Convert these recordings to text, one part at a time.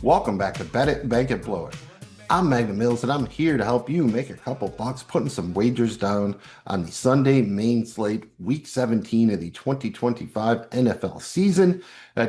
Welcome back to Bet It, Bank It, Blow It. I'm Magnum and I'm here to help you make a couple bucks putting some wagers down on the Sunday main slate, Week 17 of the 2025 NFL season.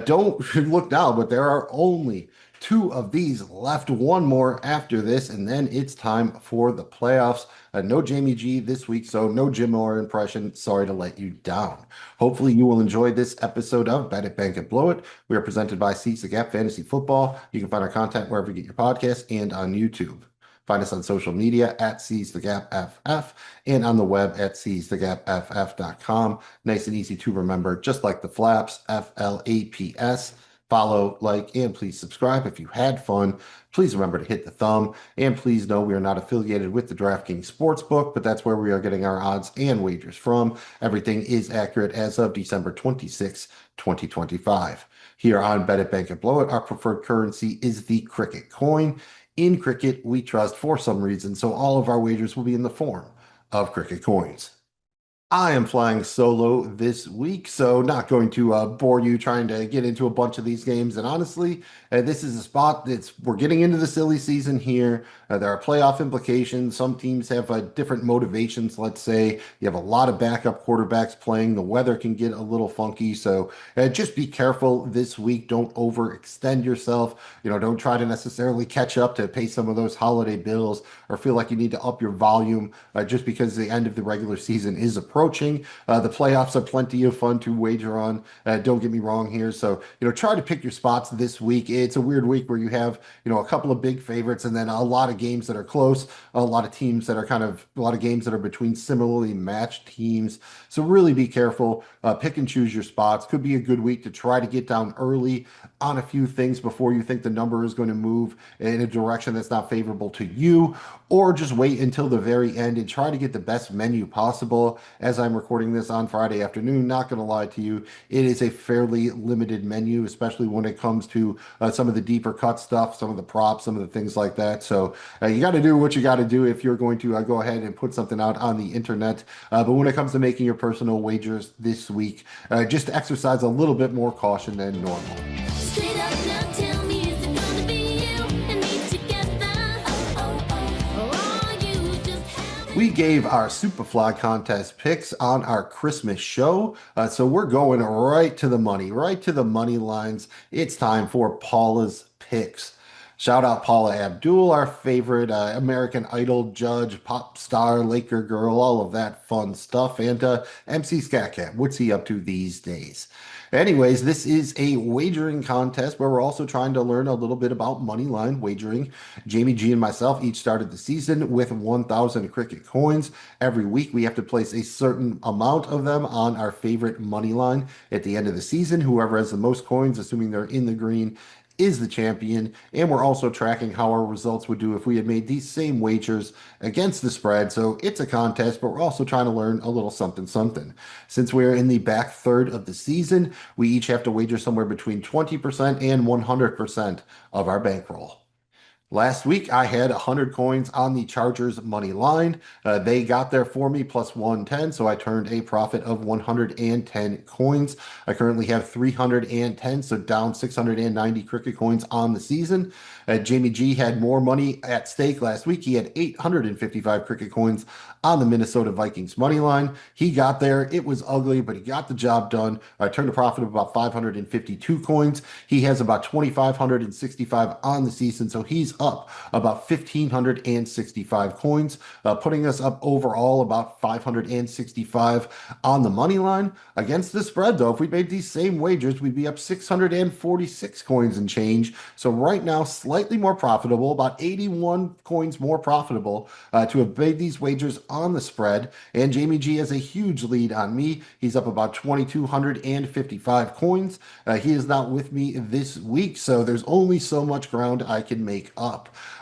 Don't look now, but there are only two of these left, one more after this, and then it's time for the playoffs. No Jamie G this week, so no Jim Moore impression. Sorry to let you down. Hopefully, you will enjoy this episode of Bet It, Bank It, Blow It. We are presented by Seats the Gap Fantasy Football. You can find our content wherever you get your podcasts and on YouTube. Find us on social media at Seize the Gap FF and on the web at seizethegapff.com. Nice and easy to remember, just like the flaps, FLAPS. Follow, like, and please subscribe. If you had fun, please remember to hit the thumb. And please know we are not affiliated with the DraftKings Sportsbook, but that's where we are getting our odds and wagers from. Everything is accurate as of December 26, 2025. Here on Bet It, Bank It, Blow It, our preferred currency is the cricket coin. In cricket, we trust for some reason, so all of our wagers will be in the form of cricket coins. I am flying solo this week, so not going to bore you trying to get into a bunch of these games. And honestly, this is a spot we're getting into the silly season here. There are playoff implications. Some teams have different motivations. Let's say you have a lot of backup quarterbacks playing. The weather can get a little funky, so just be careful this week. Don't overextend yourself. Don't try to necessarily catch up to pay some of those holiday bills or feel like you need to up your volume just because the end of the regular season is approaching. The playoffs are plenty of fun to wager on. Don't get me wrong here. So, try to pick your spots this week. It's a weird week where you have, a couple of big favorites and then a lot of games that are close, a lot of games that are between similarly matched teams. So really be careful. Pick and choose your spots. Could be a good week to try to get down early on a few things before you think the number is going to move in a direction that's not favorable to you, or just wait until the very end and try to get the best menu possible. As I'm recording this on Friday afternoon, not going to lie to you, it is a fairly limited menu, especially when it comes to some of the deeper cut stuff, some of the props, some of the things like that. So you got to do what you got to do if you're going to go ahead and put something out on the internet. But when it comes to making your personal wagers this week, just exercise a little bit more caution than normal. Straight up now, tell me, is it gonna be you and me together? Or are you just having... We gave our Superfly contest picks on our Christmas show, so we're going right to the money, right to the money lines. It's time for Paula's picks. Shout out Paula Abdul, our favorite American Idol judge, pop star, Laker girl, all of that fun stuff, and MC Scat Cat. What's he up to these days? Anyways, this is a wagering contest where we're also trying to learn a little bit about Moneyline wagering. Jamie G and myself each started the season with 1,000 cricket coins. Every week we have to place a certain amount of them on our favorite Moneyline. At the end of the season, whoever has the most coins, assuming they're in the green, is the champion, and we're also tracking how our results would do if we had made these same wagers against the spread. So it's a contest, but we're also trying to learn a little something something. Since we're in the back third of the season, we each have to wager somewhere between 20% and 100% of our bankroll. Last week, I had 100 coins on the Chargers money line. They got there for me plus 110, so I turned a profit of 110 coins. I currently have 310, so down 690 cricket coins on the season. Jamie G had more money at stake last week. He had 855 cricket coins on the Minnesota Vikings money line. He got there. It was ugly, but he got the job done. I turned a profit of about 552 coins. He has about 2,565 on the season, so he's up about 1,565 coins, putting us up overall about 565 on the money line. Against the spread, though, if we made these same wagers, we'd be up 646 coins and change. So right now, slightly more profitable, about 81 coins more profitable to have made these wagers on the spread. And Jamie G has a huge lead on me. He's up about 2,255 coins. He is not with me this week, so there's only so much ground I can make up.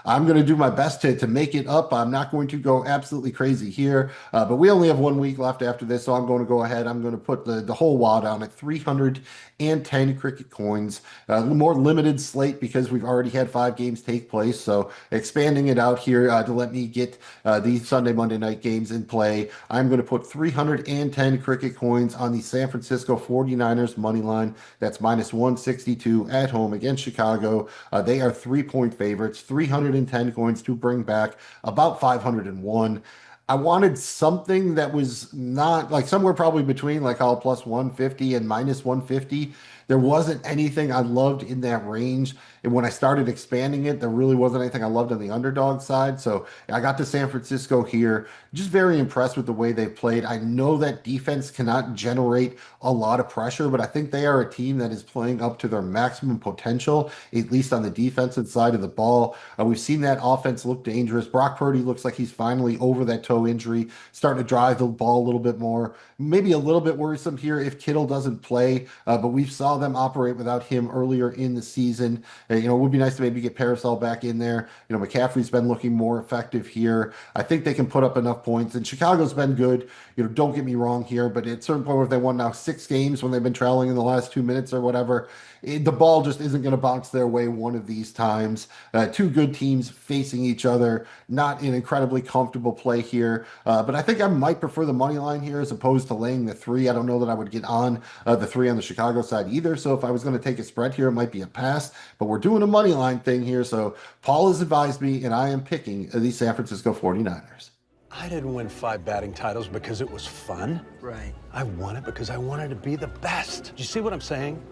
I'm going to do my best to make it up. I'm not going to go absolutely crazy here, but we only have 1 week left after this, so I'm going to go ahead. I'm going to put the whole wad on at 310 cricket coins. More limited slate because we've already had 5 games take place, so expanding it out here to let me get the Sunday, Monday night night games in play. I'm going to put 310 cricket coins on the San Francisco 49ers money line. That's minus 162 at home against Chicago. They are 3-point favorites, 310 coins to bring back about 501. I wanted something that was not like somewhere probably between like all plus 150 and minus 150. There wasn't anything I loved in that range. And when I started expanding it, there really wasn't anything I loved on the underdog side. So I got to San Francisco here. Just very impressed with the way they played. I know that defense cannot generate a lot of pressure, but I think they are a team that is playing up to their maximum potential, at least on the defensive side of the ball. We've seen that offense look dangerous. Brock Purdy looks like he's finally over that toe injury, starting to drive the ball a little bit more. Maybe a little bit worrisome here if Kittle doesn't play, but we saw them operate without him earlier in the season. It would be nice to maybe get Parasol back in there. McCaffrey's been looking more effective here. I think they can put up enough points, and Chicago's been good. Don't get me wrong here, but at a certain point where they won now 6 games when they've been trailing in the last 2 minutes or whatever, the ball just isn't going to bounce their way one of these times. Two good teams facing each other, not an incredibly comfortable play here. But I think I might prefer the money line here as opposed to laying the 3. I don't know that I would get on the 3 on the Chicago side either. So if I was going to take a spread here, it might be a pass. But we're doing a money line thing here. So Paul has advised me, and I am picking the San Francisco 49ers. I didn't win 5 batting titles because it was fun. Right. I won it because I wanted to be the best. Do you see what I'm saying?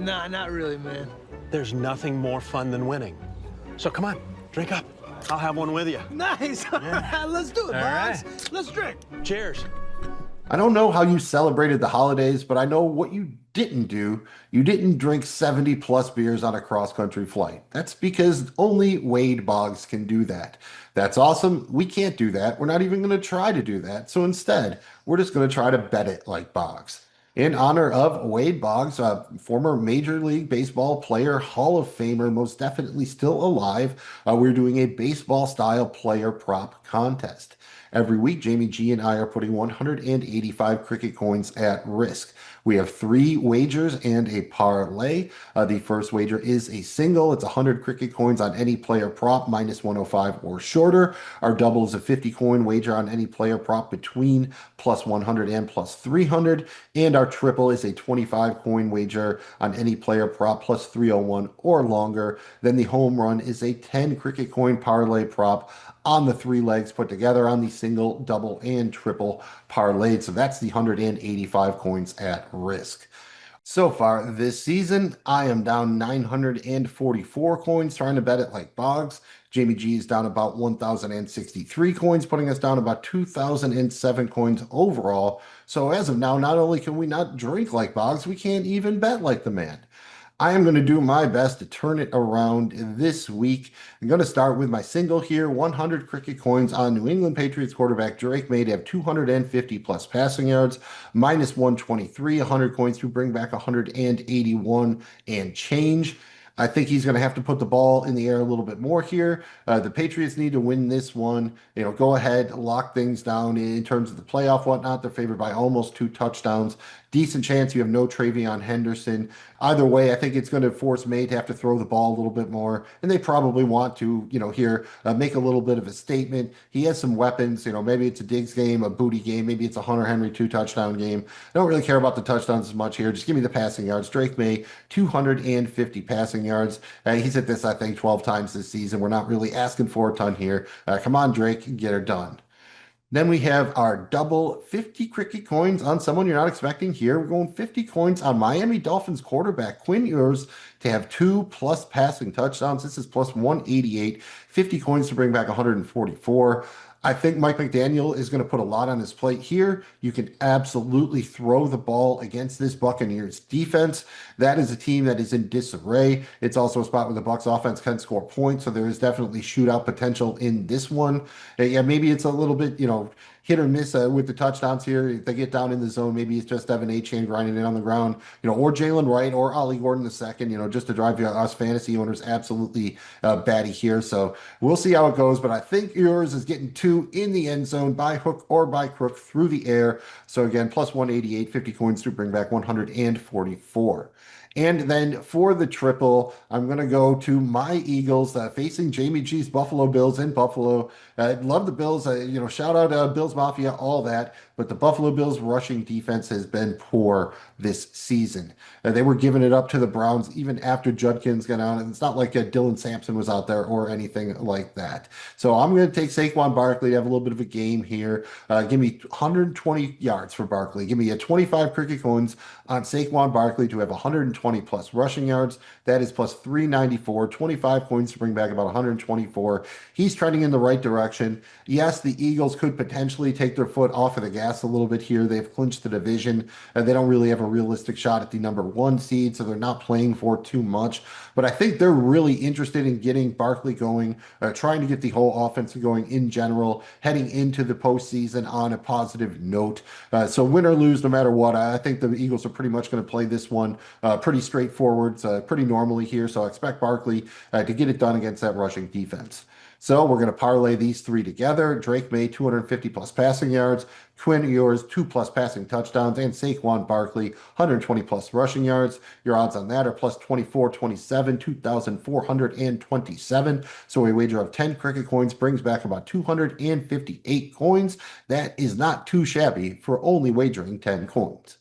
Nah, not really, man. There's nothing more fun than winning. So come on, drink up. I'll have one with you. Nice. All right, let's do it, All Boggs. right. Let's drink. Cheers. I don't know how you celebrated the holidays, but I know what you didn't do. You didn't drink 70 plus beers on a cross country flight. That's because only Wade Boggs can do that. That's awesome. We can't do that. We're not even going to try to do that. So instead, we're just going to try to bet it like Boggs. In honor of Wade Boggs, a former Major League Baseball player, Hall of Famer, most definitely still alive, we're doing a baseball style player prop contest. Every week, Jamie G and I are putting 185 cricket coins at risk. We have 3 wagers and a parlay. The first wager is a single. It's 100 cricket coins on any player prop, minus 105 or shorter. Our double is a 50 coin wager on any player prop between plus 100 and plus 300. And our triple is a 25 coin wager on any player prop plus 301 or longer. Then the home run is a 10 cricket coin parlay prop on the 3 legs put together on the single, double, and triple parlayed. So that's the 185 coins at risk. So far this season, I am down 944 coins trying to bet it like Boggs. Jamie G is down about 1,063 coins, putting us down about 2,007 coins overall. So as of now, not only can we not drink like Boggs, we can't even bet like the man. I am going to do my best to turn it around this week. I'm going to start with my single here, 100 cricket coins on New England Patriots quarterback Drake May to have 250 plus passing yards, minus 123, 100 coins to bring back 181 and change. I think he's going to have to put the ball in the air a little bit more here. The Patriots need to win this one. Go ahead, lock things down in terms of the playoff, whatnot. They're favored by almost 2 touchdowns. Decent chance you have no Travion Henderson. Either way, I think it's going to force May to have to throw the ball a little bit more, and they probably want to, here make a little bit of a statement. He has some weapons. Maybe it's a Diggs game, a Booty game, maybe it's a Hunter Henry 2-touchdown game. I don't really care about the touchdowns as much here. Just give me the passing yards. Drake May, 250 passing yards. He's hit this, I think, 12 times this season. We're not really asking for a ton here. Come on, Drake, get her done. Then we have our double 50 cricket coins on someone you're not expecting here. We're going 50 coins on Miami Dolphins quarterback Quinn Ewers to have 2 plus passing touchdowns. This is plus 188, 50 coins to bring back 144. I think Mike McDaniel is going to put a lot on his plate here. You can absolutely throw the ball against this Buccaneers defense. That is a team that is in disarray. It's also a spot where the Bucs offense can score points, so there is definitely shootout potential in this one. Yeah, maybe it's a little bit, hit or miss with the touchdowns here. If they get down in the zone, maybe it's just Evan A-Chain grinding it on the ground, or Jalen Wright or Ollie Gordon II, just to drive you us fantasy owners absolutely batty here. So we'll see how it goes, but I think yours is getting 2 in the end zone by hook or by crook through the air. So again, plus 188, 50 coins to bring back 144. And then for the triple, I'm going to go to my Eagles facing Jamie G's Buffalo Bills in Buffalo. Love the Bills. Shout out Bills Mafia, all that. But the Buffalo Bills rushing defense has been poor this season. They were giving it up to the Browns even after Judkins got out. And it's not like Dylan Sampson was out there or anything like that. So I'm going to take Saquon Barkley to have a little bit of a game here. Give me 120 yards for Barkley. Give me a 25 cricket coins on Saquon Barkley to have 120 plus rushing yards. That is plus 394, 25 coins to bring back about 124. He's trending in the right direction. Yes, the Eagles could potentially take their foot off of the gas a little bit here. They've clinched the division, and they don't really have a realistic shot at the number 1 seed, so they're not playing for too much. But I think they're really interested in getting Barkley going, trying to get the whole offense going in general, heading into the postseason on a positive note. So win or lose, no matter what, I think the Eagles are pretty much going to play this one pretty straightforward, pretty normally here. So I expect Barkley to get it done against that rushing defense. So we're going to parlay these 3 together. Drake May, 250 plus passing yards. Quinn Ewers, 2 plus passing touchdowns. And Saquon Barkley, 120 plus rushing yards. Your odds on that are plus 24.27, 2,427. So a wager of 10 cricket coins brings back about 258 coins. That is not too shabby for only wagering 10 coins.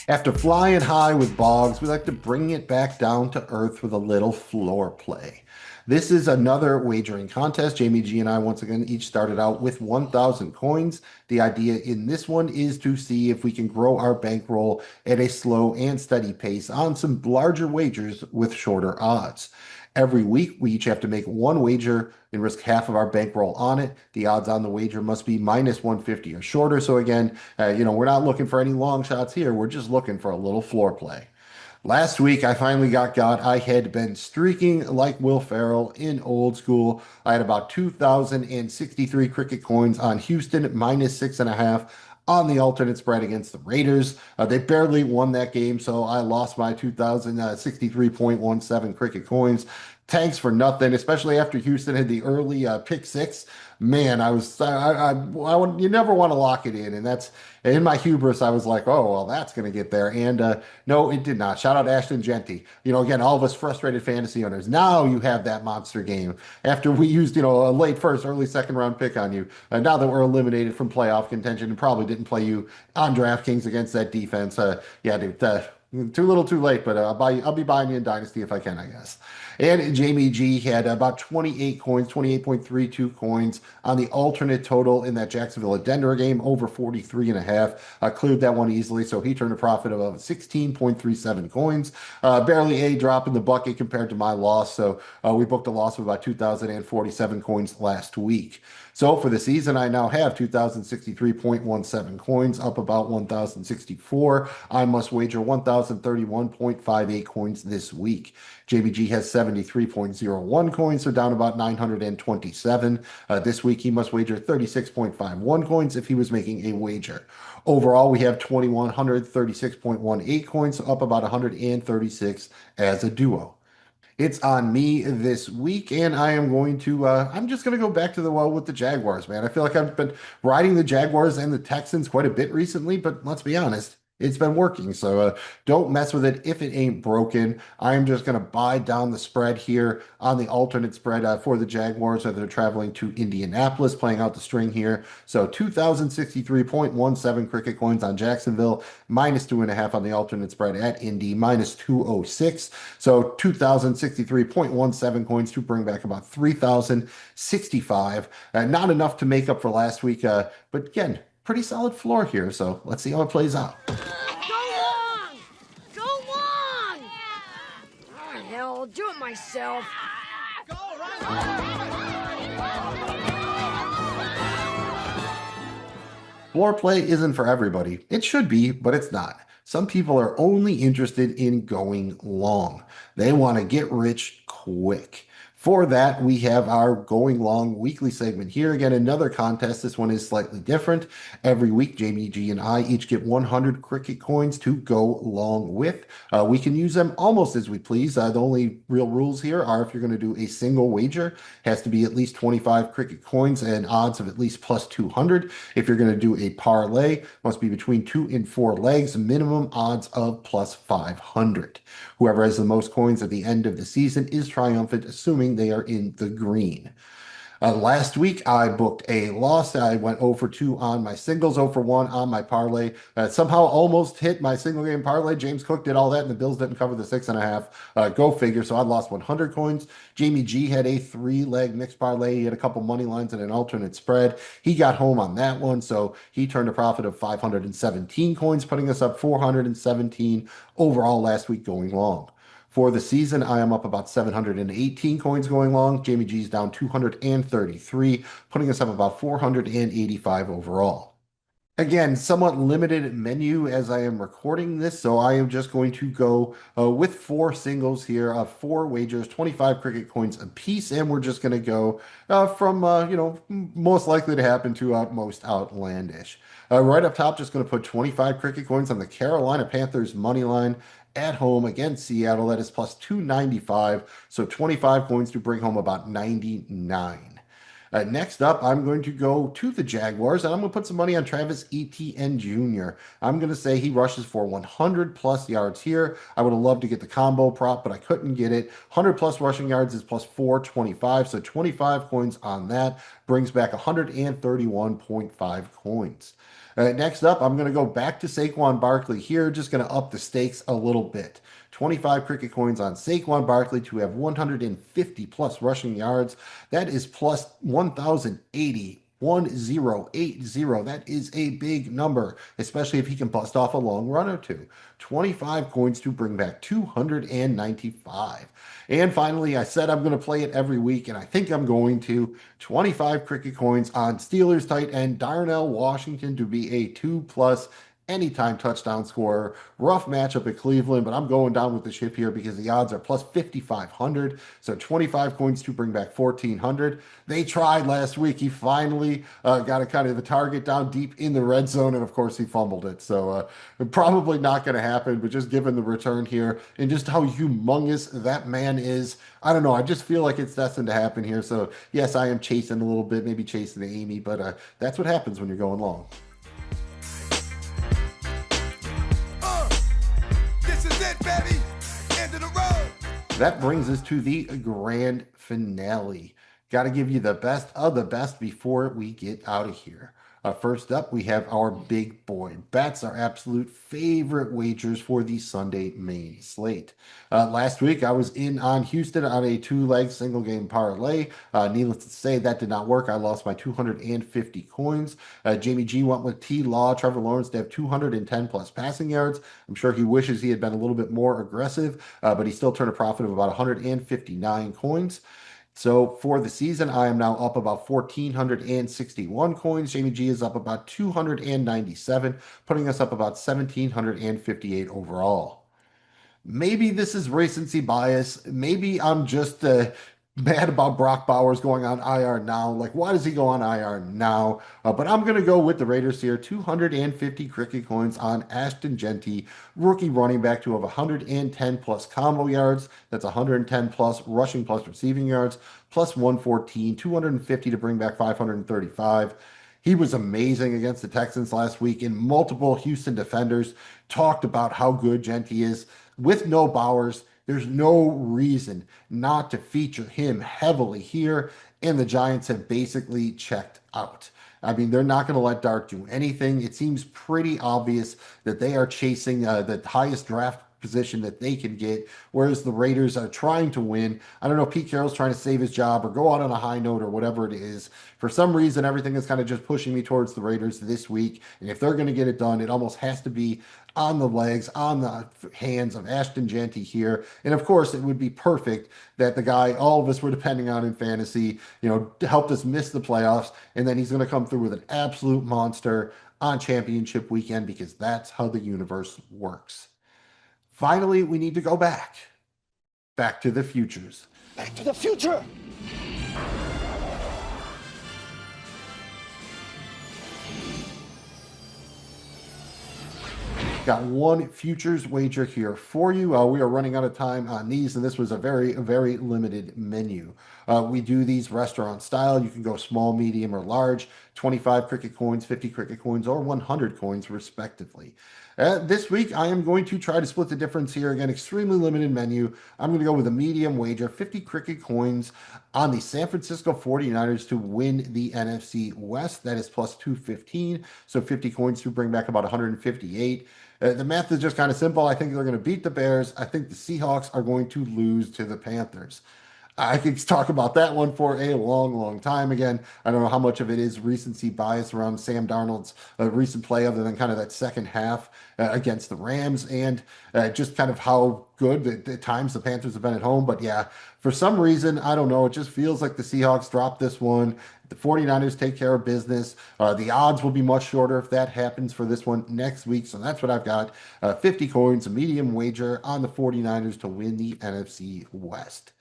After flying high with Boggs, we like to bring it back down to earth with a little floor play. This is another wagering contest. Jamie G and I, once again, each started out with 1,000 coins. The idea in this one is to see if we can grow our bankroll at a slow and steady pace on some larger wagers with shorter odds. Every week, we each have to make one wager and risk half of our bankroll on it. The odds on the wager must be minus 150 or shorter. So again, we're not looking for any long shots here. We're just looking for a little floor play. Last week, I finally got. I had been streaking like Will Ferrell in old school. I had about 2,063 cricket coins on Houston minus 6.5 on the alternate spread against the Raiders. They barely won that game, so I lost my 2,063.17 cricket coins. Tanks for nothing, especially after Houston had the early pick 6. Man, you never want to lock it in, and that's in my hubris. I was like, oh well, that's going to get there, and no, it did not. Shout out Ashton Genty. Again, all of us frustrated fantasy owners. Now you have that monster game after we used a late first, early second round pick on you. Now that we're eliminated from playoff contention and probably didn't play you on DraftKings against that defense. Dude, too little, too late. But I'll be buying you in Dynasty if I can, I guess. And Jamie G had about 28 coins, 28.32 coins on the alternate total in that Jacksonville Denver game, over 43.5. Cleared that one easily, so he turned a profit of 16.37 coins. Barely a drop in the bucket compared to my loss, so we booked a loss of about 2,047 coins last week. So for the season, I now have 2,063.17 coins, up about 1,064. I must wager 1,031.58 coins this week. JBG has 73.01 coins, so down about 927. This week, he must wager 36.51 coins if he was making a wager. Overall, we have 2,136.18 coins, so up about 136 as a duo. It's on me this week, and I am going to, I'm just going to go back to the well with the Jaguars, man. I feel like I've been riding the Jaguars and the Texans quite a bit recently, but let's be honest, it's been working. So don't mess with it if it ain't broken. I'm just going to buy down the spread here on the alternate spread for the Jaguars. They're traveling to Indianapolis, playing out the string here. So 2,063.17 cricket coins on Jacksonville, minus 2.5 on the alternate spread at Indy, minus 206. So 2,063.17 coins to bring back about 3,065. Not enough to make up for last week, but again, pretty solid floor here, so let's see how it plays out. Go long! Go long! Oh, hell, I'll do it myself. Floor play isn't for everybody. It should be, but it's not. Some people are only interested in going long. They want to get rich quick. For that, we have our Going Long weekly segment here. Again, another contest. This one is slightly different. Every week, Jamie G and I each get 100 cricket coins to go long with. We can use them almost as we please. The only real rules here are if you're going to do a single wager, has to be at least 25 cricket coins and odds of at least plus 200. If you're going to do a parlay, must be between 2 and 4 legs, minimum odds of plus 500. Whoever has the most coins at the end of the season is triumphant, assuming they are in the green. Last week, I booked a loss. I went 0 for 2 on my singles, 0 for 1 on my parlay. Somehow almost hit my single game parlay. James Cook did all that, and the Bills didn't cover the 6.5. Go figure. So I lost 100 coins. Jamie G had a 3-leg mixed parlay. He had a couple money lines and an alternate spread. He got home on that one, so he turned a profit of 517 coins, putting us up 417 overall last week going long. For the season, I am up about 718 coins going long. Jamie G's down 233, putting us up about 485 overall. Again, somewhat limited menu as I am recording this, so I am just going to go with 4 singles here, 4 wagers, 25 cricket coins apiece, and we're just going to go from, most likely to happen to most outlandish. Right up top, just going to put 25 cricket coins on the Carolina Panthers money line at home against Seattle. That is plus 295, so 25 coins to bring home about 99. Next up, I'm going to go to the Jaguars, and I'm going to put some money on Travis Etienne Jr. I'm going to say he rushes for 100 plus yards here. I would have loved to get the combo prop, but I couldn't get it. 100 plus rushing yards is plus 425, so 25 coins on that brings back 131.5 coins. Next up, I'm going to go back to Saquon Barkley here, just going to up the stakes a little bit. 25 cricket coins on Saquon Barkley to have 150 plus rushing yards. That is plus 1,080. 1080. That is a big number, especially if he can bust off a long run or two. 25 coins to bring back 295. And finally, I said I'm going to play it every week, and I think I'm going to. 25 cricket coins on Steelers tight end Darnell Washington to be a 2+ anytime touchdown scorer. Rough matchup at Cleveland, but I'm going down with the ship here because the odds are plus 5,500. So 25 coins to bring back 1,400. They tried last week. He finally got a kind of the target down deep in the red zone, and of course he fumbled it. So probably not going to happen, but just given the return here and just how humongous that man is, I don't know. I just feel like it's destined to happen here. So yes, I am chasing a little bit, maybe chasing the Amy, but that's what happens when you're going long. That brings us to the grand finale. Got to give you the best of the best before we get out of here. First up, we have our big boy bets, our absolute favorite wagers for the Sunday main slate. Last week, I was in on Houston on a 2-leg single game parlay. Needless to say, that did not work. I lost my 250 coins. Jamie G went with T. Law, Trevor Lawrence to have 210 plus passing yards. I'm sure he wishes he had been a little bit more aggressive, but he still turned a profit of about 159 coins. So for the season, I am now up about 1,461 coins. Jamie G is up about 297, putting us up about 1,758 overall. Maybe this is recency bias. Maybe I'm just mad about Brock Bowers going on IR now. Like, why does he go on IR now? But I'm going to go with the Raiders here. 250 cricket coins on Ashton Genty, rookie running back to have 110 plus combo yards. That's 110 plus rushing plus receiving yards, plus 114, 250 to bring back 535. He was amazing against the Texans last week, and multiple Houston defenders talked about how good Genty is. With no Bowers, there's no reason not to feature him heavily here, and the Giants have basically checked out. I mean, they're not going to let Dart do anything. It seems pretty obvious that they are chasing the highest draft position that they can get, whereas the Raiders are trying to win. I don't know if Pete Carroll's trying to save his job or go out on a high note or whatever it is. For some reason, everything is kind of just pushing me towards the Raiders this week, and if they're going to get it done, it almost has to be on the legs, on the hands of Ashton Genty here. And of course, it would be perfect that the guy all of us were depending on in fantasy, helped us miss the playoffs, and then he's going to come through with an absolute monster on championship weekend because that's how the universe works. Finally, we need to go back to the futures. Back to the future! Got one futures wager here for you. We are running out of time on these, and this was a very, very limited menu. We do these restaurant style. You can go small, medium, or large, 25 cricket coins, 50 cricket coins, or 100 coins, respectively. This week, I am going to try to split the difference here. Again, extremely limited menu. I'm going to go with a medium wager, 50 cricket coins on the San Francisco 49ers to win the NFC West. That is plus 215. So 50 coins to bring back about 158. The math is just kind of simple. I think they're going to beat the Bears. I think the Seahawks are going to lose to the Panthers. I could talk about that one for a long, long time. Again, I don't know how much of it is recency bias around Sam Darnold's recent play, other than kind of that second half against the Rams, and just kind of how good the times the Panthers have been at home. But yeah, for some reason, I don't know, it just feels like the Seahawks drop this one. The 49ers take care of business. The odds will be much shorter if that happens for this one next week. So that's what I've got. 50 coins, a medium wager on the 49ers to win the NFC West.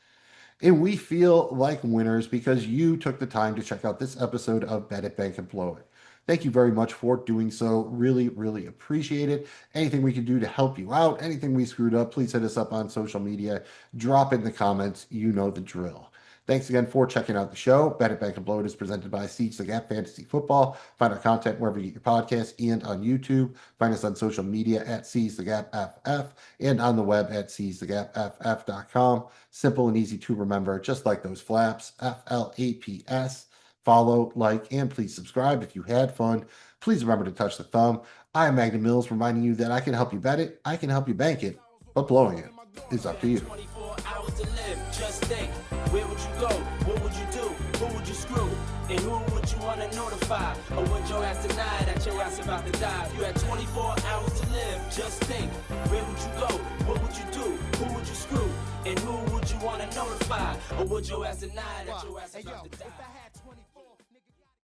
And we feel like winners because you took the time to check out this episode of Bet It, Bank and Blow It. Thank you very much for doing so. Really, really appreciate it. Anything we can do to help you out, anything we screwed up, please hit us up on social media. Drop in the comments. You know the drill. Thanks again for checking out the show. Bet It, Bank and Blow It is presented by Siege the Gap Fantasy Football. Find our content wherever you get your podcasts and on YouTube. Find us on social media at Siege the Gap FF and on the web at siegethegapff.com. Simple and easy to remember, just like those flaps. FLAPS. Follow, like, and please subscribe if you had fun. Please remember to touch the thumb. I am Magnum Mills, reminding you that I can help you bet it, I can help you bank it, but blowing it is up to you. 24 hours to live, just think. Where would you go? What would you do? Who would you screw? And who would you want to notify? Or would your ass deny that your ass about to die? You had 24 hours to live, just think. Where would you go? What would you do? Who would you screw? And who would you want to notify? Or would your ass deny that your ass about to die?